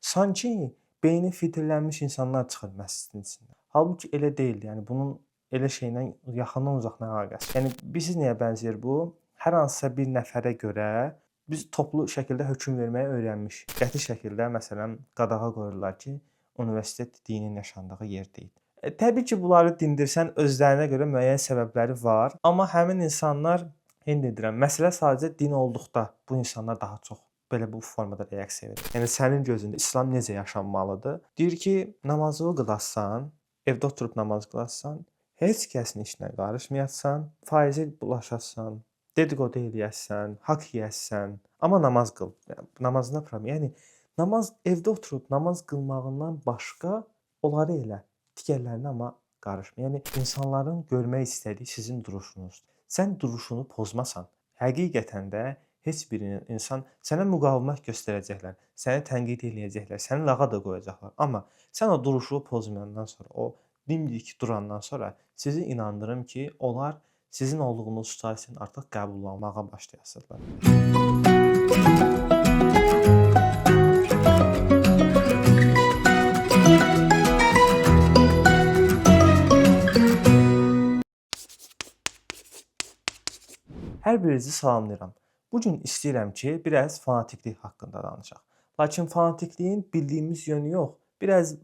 sanki beyni filtrlənmiş insanlar çıxır məscidin içindən. Halbuki elə deyil. Yəni bunun elə şeylə yaxından uzaqdan əlaqəsi. Yəni bilirsiniz nəyə bənzəyir bu? Hər hansısa bir nəfərə görə biz toplu şəkildə hökm verməyi öyrənmişik. Qəti şəkildə məsələn qadağa qoyurlar ki, universitet dinin yaşandığı yer deyil. Təbii ki, bunları dindirsən özlərinə görə müəyyən səbəbləri var, amma həmin insanlar indi deyirəm, məsələ sadəcə din olduqda bu insanlar daha çox belə bu formada reaksiya verir. Yəni sənin gözündə İslam necə yaşanmalıdır? Deyir ki, namazını qılasan, evdə oturub namaz qılasan, heç kəsin işinə qarışmayasan, faizə bulaşasan, dediqodu eləyəsən, haqq yeyəsən, amma namaz qıl. Yəni, namazına problem. Yəni namaz evdə oturub namaz qılmağından başqa onları elə, digərlərinə amma qarışma. Yəni insanların görmək istədiyi sizin duruşunuzdur. Sən duruşunu pozmasan, həqiqətən də heç bir insan sənə müqavimət göstərəcəklər, səni tənqid eləyəcəklər, səni lağa da qoyacaqlar. Amma sən o duruşu pozmayandan sonra, o dimdik durandan sonra sizi inandırım ki, onlar sizin olduğunuz situasiyonu artıq qəbullanmağa başlayasınlar. Hər birinizi salamlayıram. Bu gün istəyirəm ki, biraz fanatiklik haqqında danışaq. Lakin fanatikliyin bildiyimiz yönü yox, biraz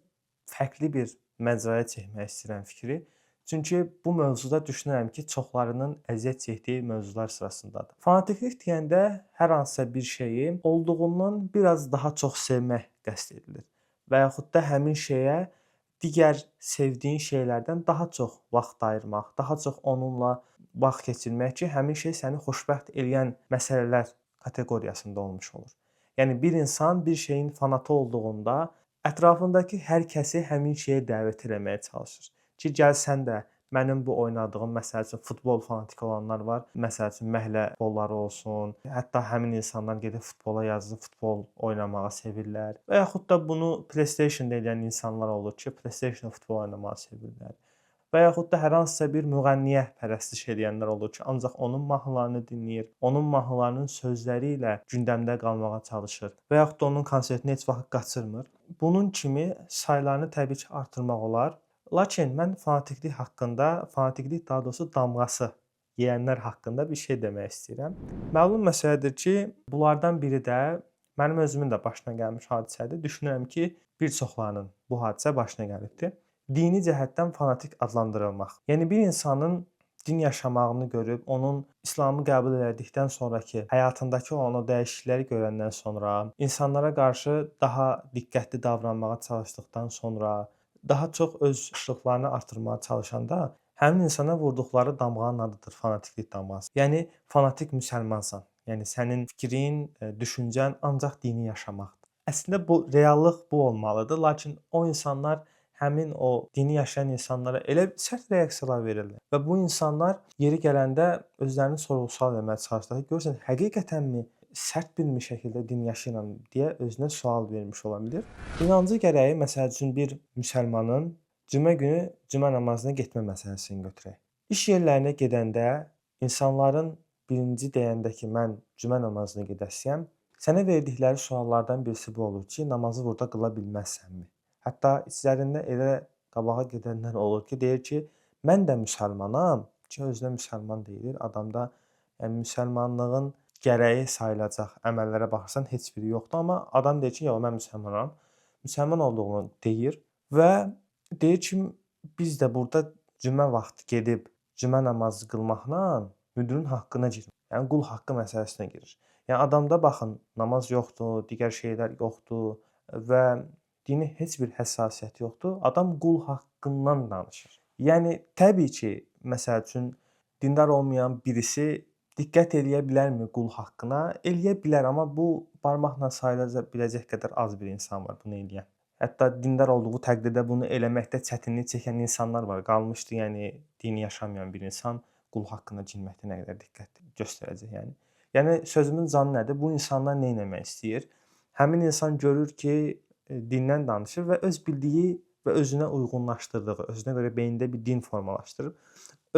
fərqli bir məcraya çəkmək istəyirəm fikri. Çünki bu mövzuda düşünürəm ki, çoxlarının əziyyət çəkdiyi mövzular sırasındadır. Fanatiklik deyəndə hər hansısa bir şeyi olduğundan biraz daha çox sevmək qəsd edilir və yaxud da həmin şeyə digər sevdiyin şeylərdən daha çox vaxt ayırmaq, daha çox onunla vaxt keçirmək ki, həmin şey səni xoşbəxt eləyən məsələlər kateqoriyasında olmuş olur. Yəni bir insan bir şeyin fanatı olduğunda ətrafındakı hər kəsi həmin şeyə dəvət etməyə çalışır. Ki, gəl sən də mənim bu oynadığım, məsəl üçün futbol fanatik olanlar var. Məsəl üçün məhəllə futbolları olsun. Hətta həmin insanlar gedib futbola yazılıb futbol oynamağı sevirlər. Və yaxud da bunu PlayStation-da edən insanlar olur ki, PlayStation futbol oynamağı sevirlər. Və yaxud da hər hansısa bir müğənniyə pərəstiş edənlər olur ki, ancaq onun mahnılarını dinləyir, onun mahnılarının sözləri ilə gündəmdə qalmağa çalışır və yaxud da onun konsertini heç vaxt qaçırmır. Bunun kimi saylarını təbii ki, artırmaq olar. Lakin mən fanatiklik daha doğrusu damğası yeyənlər haqqında bir şey demək istəyirəm. Məlum məsələdir ki, bunlardan biri də mənim özümün də başına gəlmiş hadisədir. Düşünürəm ki, bir çoxlarının bu hadisə başına gəlibdir. Dini cəhətdən fanatik adlandırılmaq. Yəni bir insanın din yaşamağını görüb, onun İslamı qəbul etdikdən sonrakı həyatındakı olan o dəyişiklikləri görəndən sonra, insanlara qarşı daha diqqətli davranmağa çalışdıqdan sonra, daha çox öz yaşlıqlarını artırmağa çalışanda həmin insana vurduqları damğanın adıdır fanatiklik damğası. Yəni fanatik müsəlmansan. Yəni sənin fikrin, düşüncən ancaq dini yaşamaqdır. Əslində bu reallıq bu olmalıdır, lakin o insanlar həmin o dini yaşayan insanlara elə sərt reaksiyalar verirlər və bu insanlar yeri gələndə özlərini sorğu-sual etməyə çalışırlar. Görürsən, həqiqətənmi sərt bir şəkildə din yaşayıram deyə özünə sual vermiş ola bilər. İnancı gərəyi məsəl üçün bir müsəlmanın cümə günü cümə namazına getmə məsələsini götürək. İş yerlərinə gedəndə insanların birinci deyəndə ki, mən cümə namazına gedəsiyəm, sənə verdikləri suallardan birisi bu olur ki, namazı burada qıla bilməzsənmi? Hətta içlərində elə qabağa gedənlər olur ki, deyir ki, mən də müsəlmanam, ki, özünə müsəlman deyilir. Adamda yəni müsəlmanlığın gərəyi sayılacaq əməllərə baxırsan heç biri yoxdur, amma adam deyir ki, yox, mən müsəlmanam. Müsəlman olduğunu deyir və deyir ki, biz də burada cümə vaxtı gedib cümə namazı qılmaqla müdürün haqqına girir. Yəni qul haqqı məsələsinə girir. Yəni adamda baxın, namaz yoxdur, digər şeylər yoxdur və dini heç bir həssasiyyəti yoxdur. Adam qul haqqından danışır. Yəni təbii ki, məsəl üçün dindar olmayan birisi diqqət eləyə bilərmi qul haqqına? Eləyə bilər, amma bu barmaqla sayıla biləcək qədər az bir insan var bunu eləyən. Hətta dindar olduğu təqdirdə bunu eləməkdə çətinlik çəkən insanlar var. Qalmışdı, yəni dini yaşamayan bir insan qul haqqına girməkdə nə qədər diqqət göstərəcək, yəni. Yəni sözümün canı nədir? Bu insanlar nə etmək istəyir? Həmin insan görür ki, dindən danışır və öz bildiyi və özünə uyğunlaşdırdığı, özünə görə beynində bir din formalaşdırıb,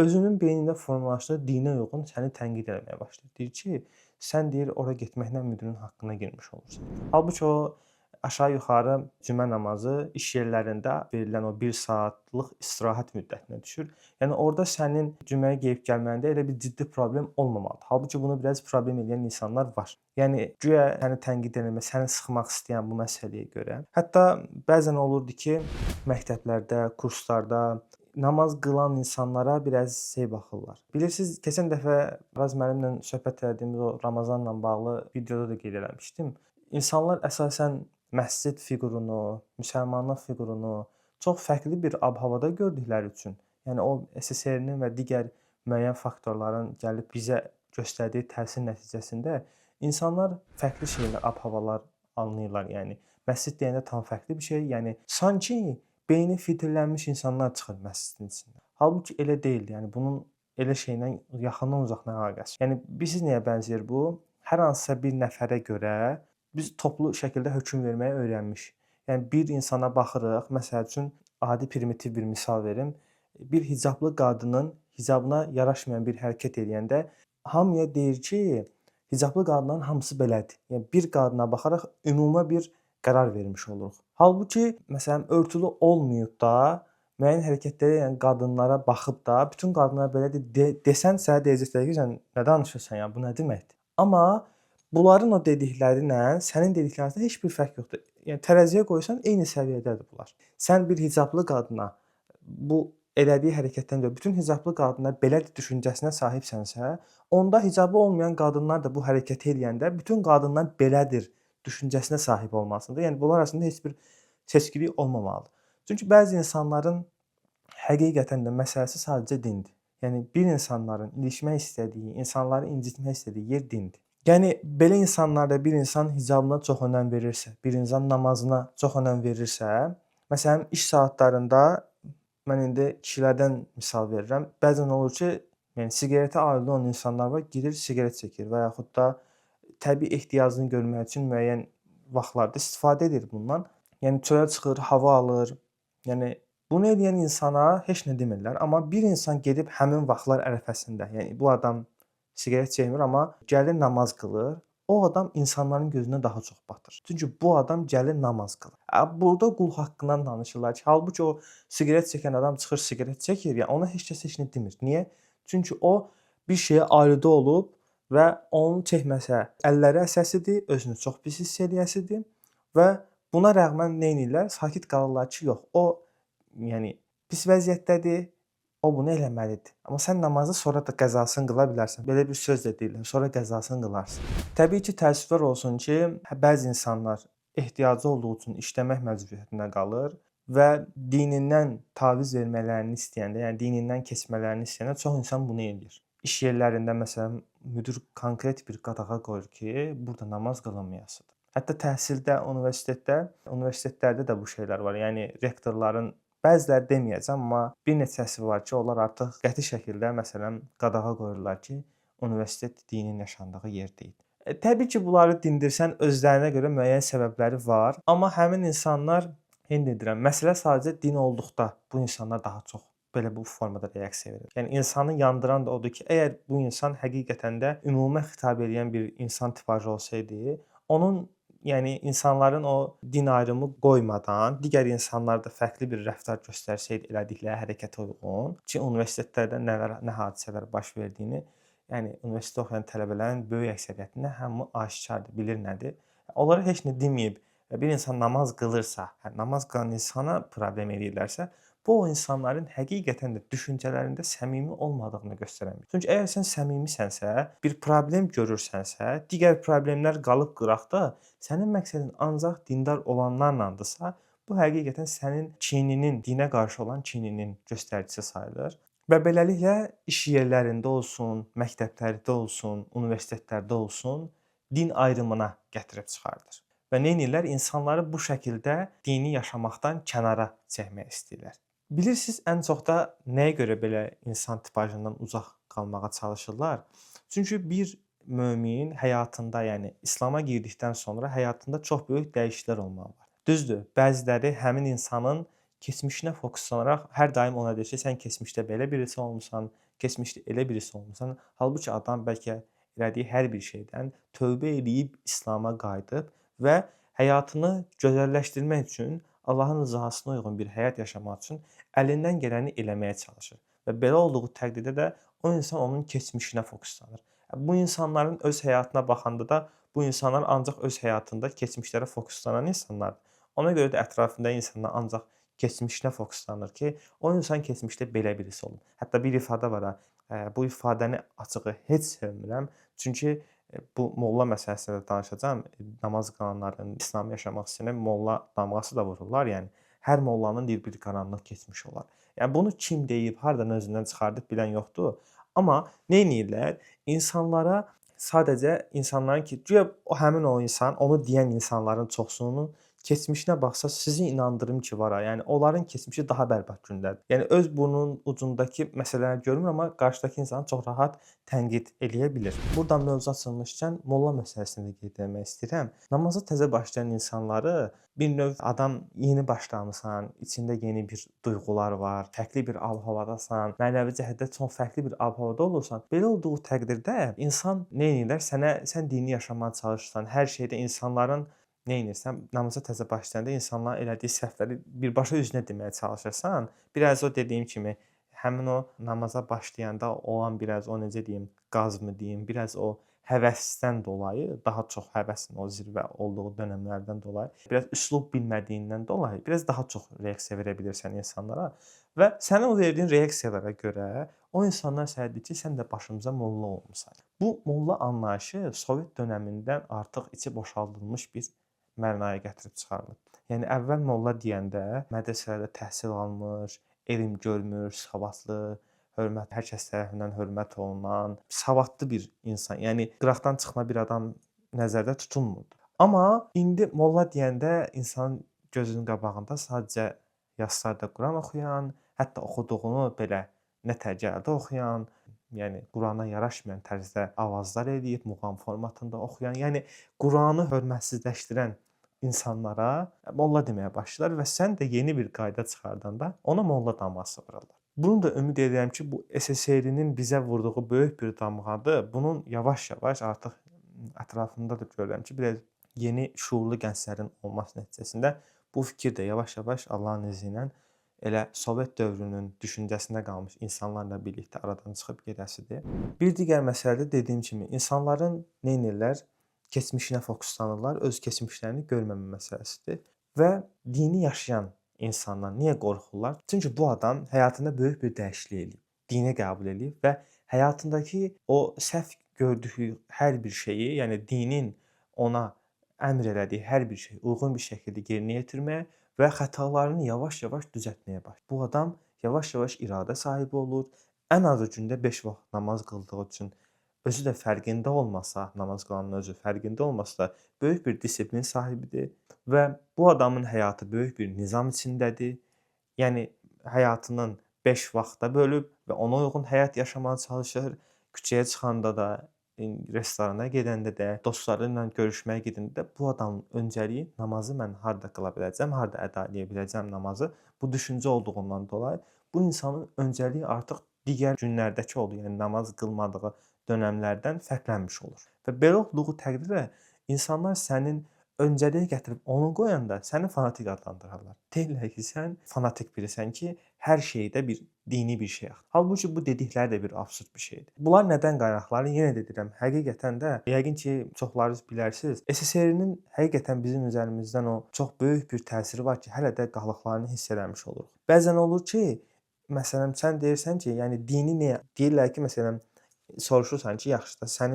özünün beynində formalaşdığı dinə uyğun səni tənqid etməyə başlayır. Deyir ki, sən deyir ora getməklə müdürün haqqına girmiş olursan. Halbuki o aşağı-yuxarı cümə namazı iş yerlərində verilən o 1 saatlıq istirahət müddətinə düşür. Yəni orda sənin cüməyə gedib gəlməndə elə bir ciddi problem olmamalıdır. Halbuki bunu biraz problem edən insanlar var. Yəni guya səni tənqid eləmək, səni sıxmaq istəyən bu məsələyə görə. Hətta bəzən olurdu ki, məktəblərdə, kurslarda namaz qılan insanlara biraz baxırlar. Bilirsiniz, keçən dəfə Araz müəllimlə söhbət etdiyimiz o Ramazanla bağlı videoda da qeyd eləmişdim. İnsanlar əsasən məscid fiqurunu, müsəlmanlıq fiqurunu çox fərqli bir ab-havada gördükləri üçün, yəni o SSRİ-nin və digər müəyyən faktorların gəlib bizə göstərdiyi təsir nəticəsində insanlar fərqli şeylər, ab-havalar anlayırlar. Yəni məscid deyəndə tam fərqli bir şey, yəni sanki beyni filtrlənmiş insanlar çıxır məscidin içindən. Halbuki elə deyil. Yəni bunun elə şeylə yaxından uzaqdan əlaqəsi. Yəni bilirsiniz nəyə bənzəyir bu? Hər hansısa bir nəfərə görə biz toplu şəkildə hökm verməyi öyrənmişik. Yəni bir insana baxırıq, məsəl üçün adi primitiv bir misal verim. Bir hicablı qadının hicabına yaraşmayan bir hərəkət edəndə hamıya deyir ki, hicablı qadınların hamısı belədir. Yəni bir qadına baxaraq ümumi bir qərar vermiş oluruq. Halbuki məsələn örtülü olmayıb da müəyyən hərəkətlərə, yəni qadınlara baxıb da bütün qadınlar belədir desən sənə deyəcəklər ki, sən nə danışırsan ya, bu nə deməkdir? Amma bunların o dedikləri ilə sənin dediklərin arasında heç bir fərq yoxdur. Yəni tərəziyə qoysan eyni səviyyədədir bunlar. Sən bir hicablı qadına bu elədiyi hərəkətdən görə bütün hicablı qadınlar belədir düşüncəsinə sahibsənsə, onda hicabı olmayan qadınlar da bu hərəkəti eləyəndə bütün qadınlar belədir düşüncəsinə sahib olmalıdır. Yəni bunlar arasında heç bir seçkilik olmamalıdır. Çünki bəzi insanların həqiqətən də məsələsi sadəcə dindir. Yəni bir insanların ilişmək istədiyi, insanları incitmək istədiyi yer dindir. Yəni belə insanlarda bir insan hicabına çox önəm verirsə, bir insan namazına çox önəm verirsə, məsələn iş saatlarında mən indi kişilərdən misal verirəm. Bəzən olur ki, yəni siqaretə aidli olan insanlar var, gedir siqaret çəkir və yaxud da təbii ehtiyacını görmək üçün müəyyən vaxtlarda istifadə edir bundan. Yəni çölə çıxır, hava alır. Yəni bunu edən insana heç nə demirlər, amma bir insan gedib həmin vaxtlar ərəfəsində, yəni bu adam siqaret çəkmir, amma gəlir namaz qılır. O adam insanların gözünə daha çox batır. Çünki bu adam gəlir namaz qılır. Burada qul haqqından danışırlar ki, halbuki o siqaret çəkən adam çıxır siqaret çəkir, yəni ona heç kəs heç nə demir. Niyə? Çünki o bir şeyə aludə olub və onu çəkməsə əlləri əsəsidir, özünü çox pis hiss eləyəsidir və buna rəğmən nə edirlər? Sakit qalırlar ki, yox, o yəni pis vəziyyətdədir. O bunu eləməlidir. Amma sən namazı sonra da qəzasını qıla bilərsən. Belə bir söz də deyirlər. Sonra qəzasını qılarsan. Təbii ki, təəssüflər olsun ki, bəzi insanlar ehtiyacı olduğu üçün işləmək məcburiyyətində qalır və dinindən taviz vermələrini istəyəndə, yəni dinindən keçmələrini istəyəndə çox insan bunu edir. İş yerlərində məsələn müdir konkret bir qadağa qoyur ki, burada namaz qılınmayasıdır. Hətta təhsildə, universitetlərdə də bu şeylər var. Yəni rektorların bəziləri deməyəcəm, amma bir neçəsi var ki, onlar artıq qəti şəkildə məsələn qadağa qoyurlar ki, universitet dinin yaşandığı yer deyil. Təbii ki, bunları dindirsən özlərinə görə müəyyən səbəbləri var, amma həmin insanlar indi deyirəm, məsələ sadəcə din olduqda bu insanlar daha çox belə bu formada reaksiya verir. Yəni insanı yandıran da odur ki, əgər bu insan həqiqətən də ümumə xitab edən bir insan tipajı olsaydı, onun yəni insanların o din ayrımı qoymadan digər insanlar da fərqli bir rəftar göstərsəydi elədikləri hərəkətə uyğun ki, universitetlərdə nə hadisələr baş verdiyini, yəni universitetdə oxuyan tələbələrin böyük əksəriyyətində hamı aşkardır, bilir nədir. Onlara heç nə deməyib bir insan namaz qılırsa, namaz qılan insana problem edirlərsə, bu o insanların həqiqətən də düşüncələrində səmimi olmadığını göstərən. Çünki əgər sən səmimisənsə, bir problem görürsənsə, digər problemlər qalıb qıraqda, sənin məqsədin ancaq dindar olanlarlandırsa, bu həqiqətən sənin kininin, dinə qarşı olan kininin göstəricisi sayılır. Və beləliklə iş yerlərində olsun, məktəblərdə olsun, universitetlərdə olsun, din ayrımına gətirib çıxardır. Və nə edirlər? İnsanları bu şəkildə dini yaşamaqdan kənara çəkmək istəyirlər. Bilirsiniz, ən çox da nəyə görə belə insan tipajından uzaq qalmağa çalışırlar? Çünki bir mömin həyatında, yəni İslam'a girdikdən sonra həyatında çox böyük dəyişikliklər olmalı var. Düzdür, bəziləri həmin insanın keçmişinə fokuslanaraq hər daim ona deyir ki, sən keçmişdə belə birisi olmusan, keçmişdə elə birisi olmusan. Halbuki adam bəlkə elədiyi hər bir şeydən tövbə eləyib İslam'a qayıdıb və həyatını gözəlləşdirmək üçün, Allahın rızasına uyğun bir həyat yaşamaq üçün əlindən gələni eləməyə çalışır və belə olduğu təqdirdə də o insan onun keçmişinə fokuslanır. Bu insanların öz həyatına baxanda da bu insanlar ancaq öz həyatında keçmişlərə fokuslanan insanlardır. Ona görə də ətrafında insanlar ancaq keçmişinə fokuslanır ki, o insan keçmişdə belə birisi olub. Hətta bir ifadə var ha, bu ifadəni açığı heç sevmirəm. Çünki bu molla məsələsində də danışacağam. Namaz qılanların, İslam yaşamaq istəyən molla damğası da vururlar. Yəni hər mollanın bir qaranlıq keçmişi olar. Yəni bunu kim deyib, hardan özündən çıxardıb bilən yoxdur. Amma neyniyirlər? İnsanlara sadəcə insanların ki, guya o həmin o insan, onu deyən insanların çoxsunun keçmişinə baxsa sizi inandırım ki, var ha. Yəni onların keçmişi daha bərbad gündədir. Yəni öz burnunun ucundakı məsələləri görmür, amma qarşıdakı insanı çox rahat tənqid eləyə bilir. Burdan mövzu açılmışkən molla məsələsini də qeyd etmək istəyirəm. Namaza təzə başlayan insanları bir növ adam yeni başlamısan, içində yeni bir duyğular var, fərqli bir ab-havadasan, mənəvi cəhətdə çox fərqli bir ab-havada olursan. Belə olduğu təqdirdə insan neynirlər? Sən dini yaşamağa çalışırsan, hər şeydə insanların neynirsən? Namaza təzə başlayanda insanların elədiyi səhvləri birbaşa üzünə deməyə çalışırsan. Biraz o dediyim kimi, həmin o namaza başlayanda olan biraz o necə deyim, qaz mı deyim, biraz o həvəsdən dolayı, daha çox həvəsin o zirvə olduğu dönəmlərdən dolayı, biraz üslub bilmədiyindən dolayı biraz daha çox reaksiya verə bilirsən insanlara və sənin o verdiyin reaksiyalara görə o insanlar sənə deyir ki, sən də başımıza molla olmusan. Bu molla anlayışı Sovet dönəmindən artıq içi boşaldılmış bir mənaya gətirib çıxarılıb. Yəni əvvəl molla deyəndə mədrəsələrdə təhsil almış, elm görmüş, savadlı, hər kəs tərəfindən hörmət olunan, savadlı bir insan, yəni qıraqdan çıxma bir adam nəzərdə tutulmurdu. Amma indi molla deyəndə insanın gözünün qabağında sadəcə yaslarda Quran oxuyan, hətta oxuduğunu belə nətəcədə oxuyan, yəni Qurana yaraşmayan tərzdə avazlar eləyib, muğam formatında oxuyan, yəni Quranı hörmətsizləşdirən insanlara molla deməyə başlayırlar və sən də yeni bir qayda çıxardanda ona molla damğası vururlar. Bunu da ümid edirəm ki, bu SSRİ-nin bizə vurduğu böyük bir damğadır. Bunun yavaş-yavaş artıq ətrafımda da görürəm ki, biraz yeni şuurlu gənclərin olması nəticəsində bu fikir də yavaş-yavaş Allahın izni ilə elə Sovet dövrünün düşüncəsində qalmış insanlarla birlikdə aradan çıxıb gedəsidir. Bir digər məsələ də dediyim kimi, insanların neynirlər? Keçmişinə fokuslanırlar, öz keçmişlərini görməmə məsələsidir və dini yaşayan insandan niyə qorxurlar? Çünki bu adam həyatında böyük bir dəyişiklik eləyib, dini qəbul eləyib və həyatındakı o səhv gördüyü hər bir şeyi, yəni dinin ona əmr elədiyi hər bir şeyi uyğun bir şəkildə yerinə yetirməyə və xətalarını yavaş-yavaş düzəltməyə başlayır. Bu adam yavaş-yavaş iradə sahibi olur. Ən azı gündə 5 vaxt namaz qıldığı üçün özü də fərqində olmasa, namaz qılanın özü fərqində olmasa da böyük bir disiplin sahibidir və bu adamın həyatı böyük bir nizam içindədir. Yəni həyatının 5 vaxta bölüb və ona uyğun həyat yaşamağa çalışır. Küçəyə çıxanda da, restorana gedəndə də, dostları ilə görüşməyə gedəndə də bu adamın öncəliyi namazı mən harda qıla biləcəm, harda əda edə biləcəm namazı. Bu düşüncə olduğundan dolayı bu insanın öncəliyi artıq digər günlərdəki olur. Yəni namaz qılmadığı dönəmlərdən fərqlənmiş olur. Və belə olduğu təqdirdə insanlar sənin öncəliyə gətirib onu qoyanda səni fanatik adlandırırlar. Deyirlər ki, sən fanatik birisən ki, hər şeydə bir dini bir şey axtarırsan. Halbuki bu dedikləri də bir absurd bir şeydir. Bunlar nədən qaynaqlanır? Yenə də deyirəm, həqiqətən də yəqin ki, çoxlarınız bilərsiniz. SSRİ-nin həqiqətən bizim üzərimizdən o çox böyük bir təsiri var ki, hələ də qalıqlarını hiss eləmiş oluruq. Bəzən olur ki, məsələn sən deyirsən ki, yəni dini niyə? Deyirlər ki, məsələn soruşursan ki, yaxşı da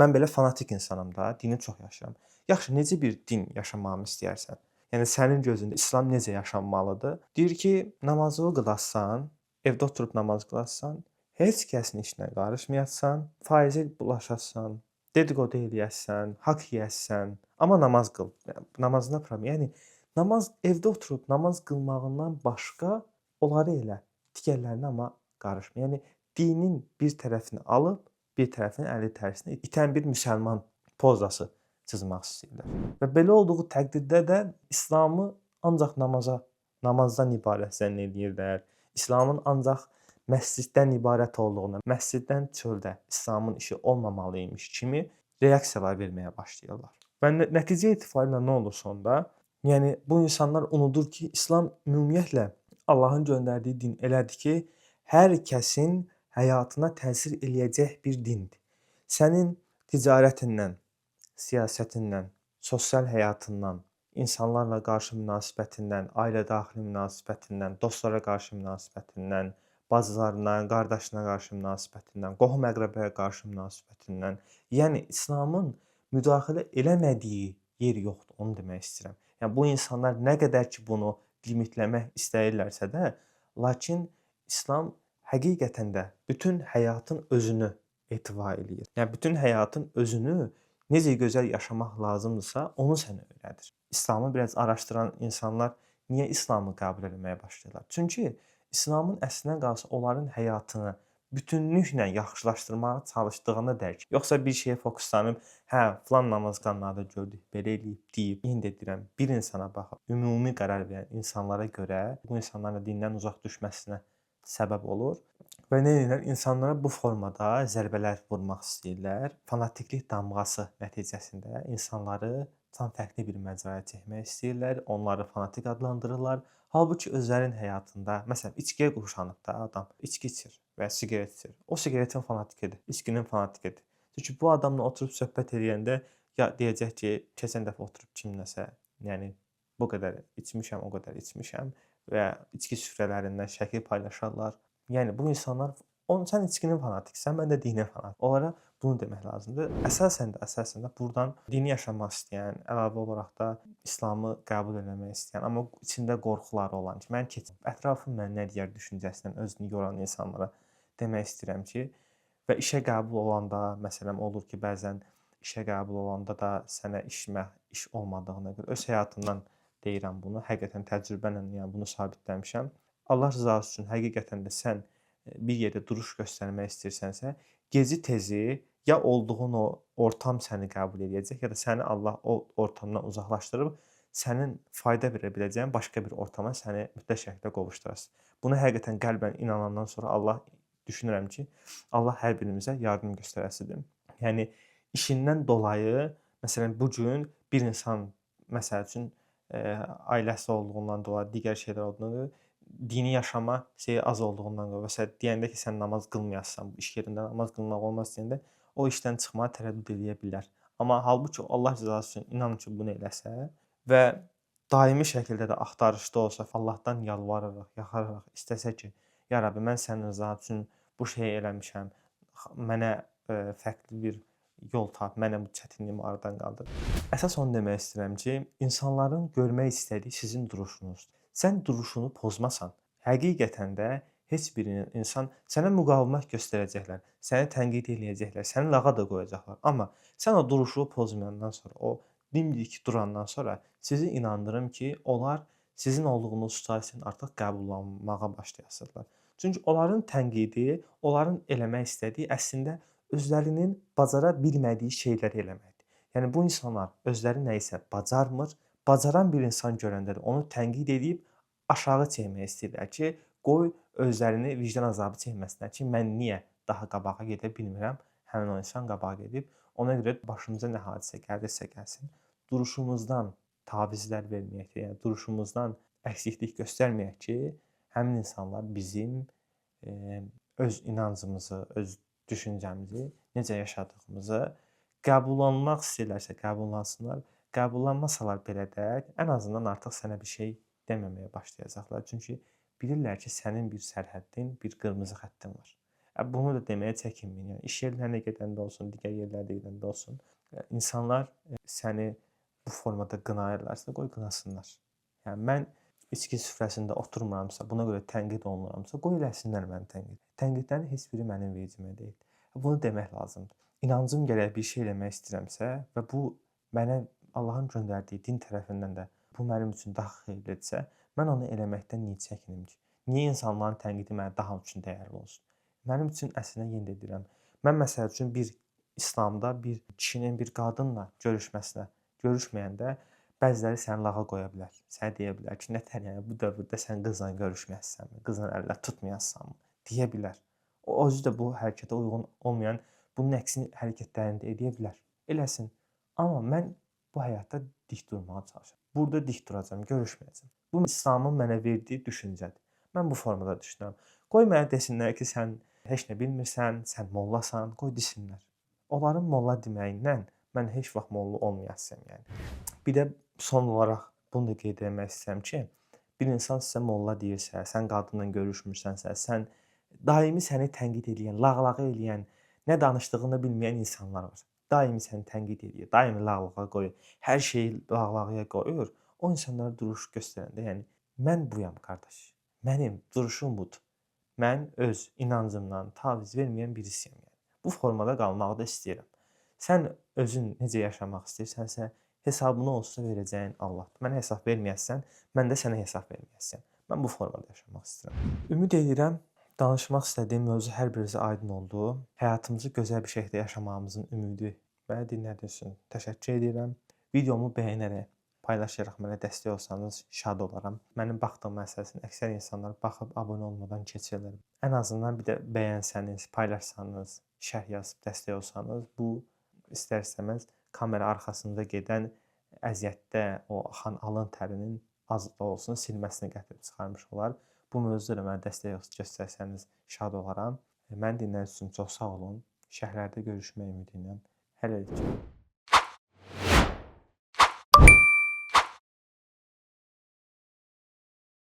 mən belə fanatik insanam da, dini çox yaşayıram. Yaxşı, necə bir din yaşamağımı istəyərsən? Yəni sənin gözündə İslam necə yaşanmalıdır? Deyir ki, namazını qılasan, evdə oturub namaz qılasan, heç kəsin işinə qarışmayasan, faizə bulaşasan, dedikodu eləyəsən, haqq yeyəsən, amma namaz qıl. Namazına problem. Yəni namaz evdə oturub namaz qılmağından başqa onları elə, digərlərinə amma qarışma. Yəni dinin bir tərəfini alıb, bir tərəfini əli tərsinə itən bir müsəlman pozası çizmək istəyirlər. Və belə olduğu təqdirdə də İslamı ancaq namazdan ibarət zənn edirlər. İslamın ancaq məsciddən ibarət olduğunu, məsciddən çöldə İslamın işi olmamalıymış kimi reaksiyalar verməyə başlayırlar. Və nəticə etibarilə nə olur sonda? Yəni bu insanlar unudur ki, İslam ümumiyyətlə Allahın göndərdiyi din elədir ki, hər kəsin həyatına təsir eləyəcək bir dindir. Sənin ticarətindən, siyasətindən, sosial həyatından, insanlarla qarşı münasibətindən, ailə daxili münasibətindən, dostlara qarşı münasibətindən, bacılarına, qardaşına qarşı münasibətindən, qohum-əqrəbaya qarşı münasibətindən, yəni İslamın müdaxilə eləmədiyi yer yoxdur, onu demək istəyirəm. Yəni bu insanlar nə qədər ki bunu limitləmək istəyirlərsə də, lakin İslam həqiqətən də bütün həyatın özünü etibar eləyir. Yəni bütün həyatın özünü necə gözəl yaşamaq lazımdırsa, onu sənə öyrədir. İslamı biraz araşdıran insanlar niyə İslamı qəbul etməyə başlayırlar? Çünki İslamın əslinə qalsa onların həyatını bütünlüklə yaxşılaşdırmağa çalışdığını dərk. Yoxsa bir şeyə fokuslanıb, hə, filan namaz qanunlarda gördük, belə eləyib deyib. İndi deyirəm, bir insana baxıb, ümumi qərar verən insanlara görə bu insanların dindən uzaq düşməsinə səbəb olur. Və nə edirlər? İnsanlara bu formada zərbələr vurmaq istəyirlər. Fanatiklik damğası nəticəsində insanları tam fərqli bir məcraya çəkmək istəyirlər. Onları fanatik adlandırırlar. Halbuki özlərinin həyatında, məsələn, içkiyə qurşanıb da adam içki içir və siqaret içir. O siqaretin fanatikidir, içkinin fanatikidir. Çünki bu adamla oturub söhbət eləyəndə ya deyəcək ki, keçən dəfə oturub kimləsə, yəni bu qədər içmişəm, o qədər içmişəm və içki süfrələrindən şəkil paylaşarlar. Yəni bu insanlar sən içkinin fanatiksən, mən də dinin fanatik. Onlara bunu demək lazımdır. Əsasən də burdan dini yaşamaq istəyən, əlavə olaraq da İslamı qəbul etmək istəyən, amma içində qorxuları olan ki, mən keçim, ətrafım mən nə deyər düşüncəsindən özünü yoran insanlara demək istəyirəm ki, və işə qəbul olanda, məsələn, olur ki, bəzən işə qəbul olanda da sənə iş olmadığına görə öz həyatımdan deyirəm bunu, həqiqətən təcrübə ilə yəni bunu sabitləmişəm. Allah rızası üçün həqiqətən də sən bir yerdə duruş göstərmək istəyirsənsə, geci-tezi ya olduğun o ortam səni qəbul edəcək, ya da səni Allah o ortamdan uzaqlaşdırıb sənin fayda verə biləcəyin başqa bir ortama səni mütləq şəkildə qovuşdurasın. Buna həqiqətən qəlbən inanandan sonra düşünürəm ki, Allah hər birimizə yardım göstərəsidir. Yəni işindən dolayı, məsələn, bu gün bir insan məsəl üçün ailəsi olduğundan dolayı, digər şeylər olduğundan dolayı dini yaşama şeyi az olduğundan dolayı, məsələn, deyəndə ki, sən namaz qılmayasan, iş yerində namaz qılmaq olmaz deyəndə o işdən çıxmağa tərəddüd edə bilər. Amma halbuki Allah rızası üçün inanın ki, bunu eləsə və daimi şəkildə də axtarışda olsa, Allahdan yalvararaq, yaxararaq istəsə ki, ya Rəbbi, mən sənin rızan üçün bu şeyi eləmişəm, mənə fərqli bir yol tap, mənə bu çətinliyimi aradan qaldır. Əsas onu demək istəyirəm ki, insanların görmək istədiyi sizin duruşunuzdur. Sən duruşunu pozmasan, həqiqətən də heç bir insan sənə müqavimət göstərəcəklər, səni tənqid eləyəcəklər, səni lağa da qoyacaqlar. Amma sən o duruşu pozmayandan sonra, o dimdik durandan sonra sizi inandırım ki, onlar sizin olduğunuz situasiyonu artıq qəbullanmağa başlayasınlar. Çünki onların tənqidi, onların eləmək istədiyi əslində özlərinin bacara bilmədiyi şeyləri eləməkdir. Yəni bu insanlar özləri nə isə bacarmır, bacaran bir insan görəndə də onu tənqid edib aşağı çəkmək istəyirlər ki, qoy özlərini vicdan əzabı çəkməsinlər ki, mən niyə daha qabağa gedə bilmirəm, həmin o insan qabağa gedib. Ona görə başımıza nə hadisə gəlirsə gəlsin, duruşumuzdan tavizlər verməyək, yəni duruşumuzdan əksiklik göstərməyək ki, həmin insanlar bizim öz inancımızı, öz düşüncəmizi, necə yaşadığımızı qəbullanmaq istəyirlərsə qəbullansınlar. Qəbullanmasalar belə də ən azından artıq sənə bir şey deməməyə başlayacaqlar. Çünki bilirlər ki, sənin bir sərhəddin, bir qırmızı xəttin var. Bunu da deməyə çəkinməyin. Yəni iş yerlərinə gedəndə olsun, digər yerlərdə gedəndə olsun, insanlar səni bu formada qınayırlarsa, qoy qınasınlar. Yəni mən içki süfrəsində oturmuramsa, buna görə tənqid olunuramsa, qoy eləsinlər məni tənqid. Tənqidlərin heç biri mənim vecimə deyil. Bunu demək lazımdır. İnancım gərək bir şey eləmək istəyirəmsə və bu mənə Allahın göndərdiyi din tərəfindən də bu mənim üçün daha xeyirlidirsə, mən onu eləməkdən niyə çəkinim ki? Niyə insanların tənqidi mənə daha üçün dəyərli olsun? Mənim üçün əslində yenə də deyirəm, mən məsəl üçün bir İslamda bir kişinin bir qadınla görüşməyəndə bəziləri səni lağa qoya bilər. Sənə deyə bilər ki, nətər yəni bu dövrdə sən qızla görüşməyəsənmi? Qızla əllə tutmayasanmı? Deyə bilər. O özü də bu hərəkətə uyğun olmayan bunun əksini hərəkətlərini də edə bilər. Eləsin. Amma mən bu həyatda dik durmağa çalışıram. Burada dik duracağam, görüşməyəcəm. Bu İslamın mənə verdiyi düşüncədir. Mən bu formada düşünürəm. Qoy mənə desinlər ki, sən heç nə bilmirsən, sən mollasan, qoy desinlər. Onların molla deməyindən mən heç vaxt molla olmayasam, yəni. Bir də son olaraq bunu da qeyd etmək istəyirəm ki, bir insan sizə molla deyirsə, sən qadınla görüşmürsənsə, sən daimi səni tənqid edən, lağlağı eləyən, nə danışdığını bilməyən insanlar var. Daimi səni tənqid edir, daimi lağlağa qoyur, hər şeyi lağlağıya qoyur. O insanlara duruş göstərəndə, yəni mən buyam qardaş. Mənim duruşum budur. Mən öz inancımdan taviz verməyən birisiyəm, yəni. Bu formada qalmağı da istəyirəm. Sən özün necə yaşamaq istəyirsənsə, hesabını onsuz da verəcəyin Allahdır. Mənə hesab verməyəsən, mən də sənə hesab verməyəcəm. Mən bu formada yaşamaq istəyirəm. Ümid edirəm danışmaq istədiyim mövzu hər birinizə aydın oldu. Həyatımızı gözəl bir şəkildə yaşamağımızın ümidi məni dinlədiyiniz üçün təşəkkür edirəm. Videomu bəyənərək, paylaşaraq mənə dəstək olsanız şad olaram. Mənim baxdığım məsələsini əksər insanlar baxıb abunə olmadan keçirlər. Ən azından bir də bəyənsəniz, paylaşsanız, şərh yazıb dəstək olsanız, bu istər-istəməz kamera arxasında gedən əziyyətdə o axan alın tərinin az da olsun silməsini gətirib çıxarmış olar. Bu mövzuda da mənə dəstək göstərsəniz şad olaram. Məni dinlədiyiniz üçün çox sağ olun. Şərhlərdə görüşmək ümidi ilə. Hələlik.